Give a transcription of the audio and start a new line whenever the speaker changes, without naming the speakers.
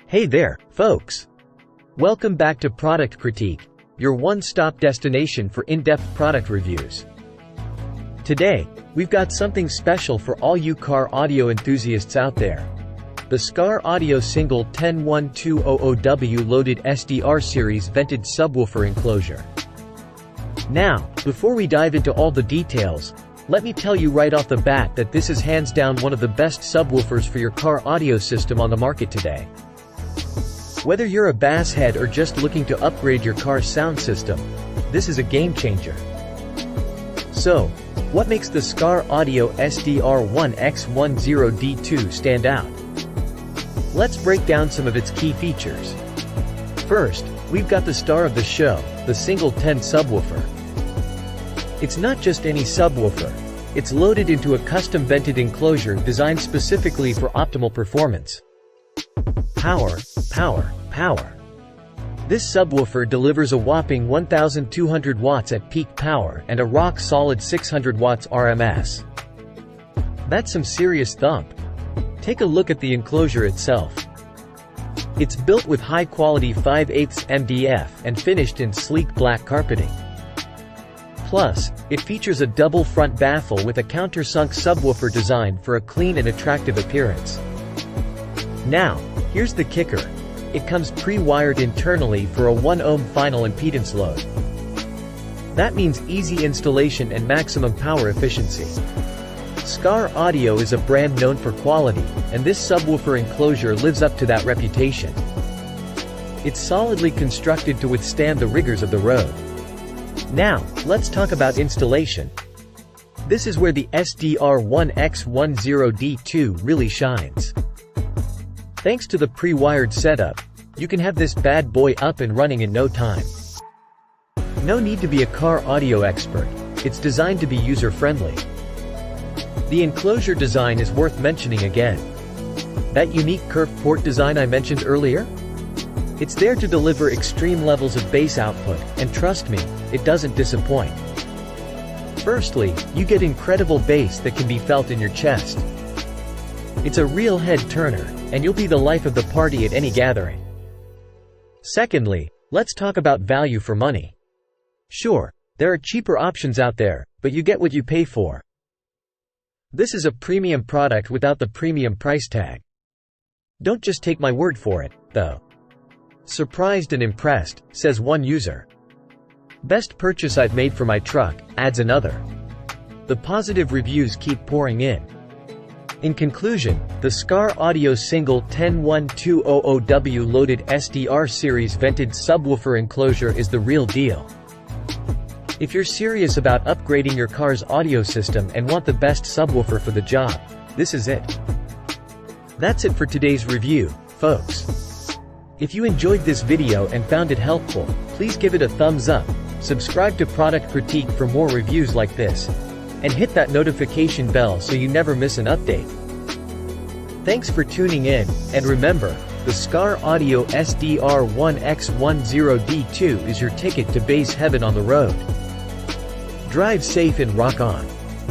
Hey there, folks! Welcome back to Product Critique, your one-stop destination for in-depth product reviews. Today, we've got something special for all you car audio enthusiasts out there. The Scar Audio Single 101200W Loaded SDR Series Vented Subwoofer Enclosure. Now, before we dive into all the details, let me tell you right off the bat that this is hands down one of the best subwoofers for your car audio system on the market today. Whether you're a bass head or just looking to upgrade your car's sound system, this is a game changer. So, what makes the Scar Audio SDR1X10D2 stand out? Let's break down some of its key features. First, we've got the star of the show, the Single 10 subwoofer. It's not just any subwoofer. It's loaded into a custom vented enclosure designed specifically for optimal performance. Power, power, power. This subwoofer delivers a whopping 1,200 watts at peak power and a rock-solid 600 watts RMS. That's some serious thump. Take a look at the enclosure itself. It's built with high-quality 5/8 MDF and finished in sleek black carpeting. Plus, it features a double front baffle with a countersunk subwoofer designed for a clean and attractive appearance. Now, here's the kicker. It comes pre-wired internally for a 1 ohm final impedance load. That means easy installation and maximum power efficiency. Scar Audio is a brand known for quality, and this subwoofer enclosure lives up to that reputation. It's solidly constructed to withstand the rigors of the road. Now, let's talk about installation. This is where the SDR1X10D2 really shines. Thanks to the pre-wired setup, you can have this bad boy up and running in no time. No need to be a car audio expert. It's designed to be user-friendly. The enclosure design is worth mentioning again. That unique curved port design I mentioned earlier? It's there to deliver extreme levels of bass output, and trust me, it doesn't disappoint. Firstly, you get incredible bass that can be felt in your chest. It's a real head-turner, and you'll be the life of the party at any gathering. Secondly, let's talk about value for money. Sure, there are cheaper options out there, but you get what you pay for. This is a premium product without the premium price tag. Don't just take my word for it, though. Surprised and impressed, says one user. Best purchase I've made for my truck, adds another. The positive reviews keep pouring in. In conclusion, the Scar Audio Single 101200W Loaded SDR Series Vented Subwoofer Enclosure is the real deal. If you're serious about upgrading your car's audio system and want the best subwoofer for the job, this is it. That's it for today's review, folks. If you enjoyed this video and found it helpful, please give it a thumbs up, subscribe to Product Critique for more reviews like this, and hit that notification bell so you never miss an update. Thanks for tuning in, and remember, the Scar Audio SDR1X10D2 is your ticket to bass heaven on the road. Drive safe and rock on.